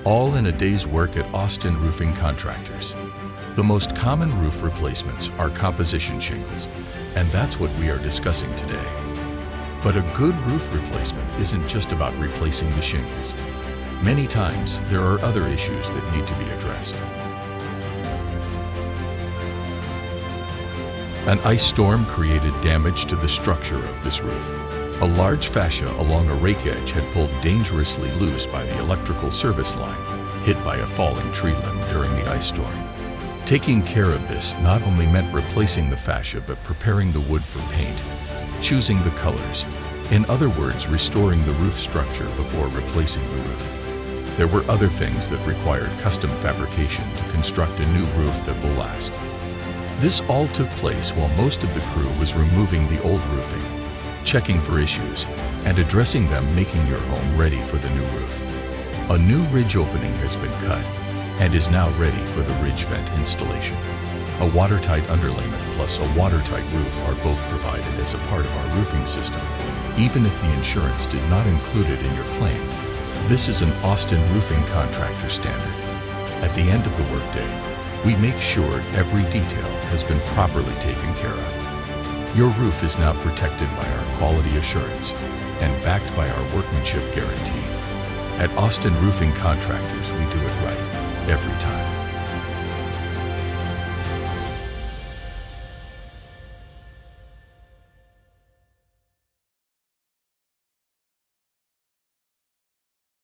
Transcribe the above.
all in a day's work at Austin Roofing Contractors. The most common roof replacements are composition shingles, and that's what we are discussing today. But a good roof replacement isn't just about replacing the shingles. Many times, there are other issues that need to be addressed. An ice storm created damage to the structure of this roof. A large fascia along a rake edge had pulled dangerously loose by the electrical service line, hit by a falling tree limb during the ice storm. Taking care of this not only meant replacing the fascia but preparing the wood for paint, choosing the colors, in other words, restoring the roof structure before replacing the roof. There were other things that required custom fabrication to construct a new roof that will last. This all took place while most of the crew was removing the old roofing, checking for issues, and addressing them, making your home ready for the new roof. A new ridge opening has been cut and is now ready for the ridge vent installation. A watertight underlayment plus a watertight roof are both provided as a part of our roofing system, even if the insurance did not include it in your claim. This is an Austin Roofing Contractor standard. At the end of the workday, we make sure every detail has been properly taken care of. Your roof is now protected by our quality assurance and backed by our workmanship guarantee. At Austin Roofing Contractors, we do it right every time.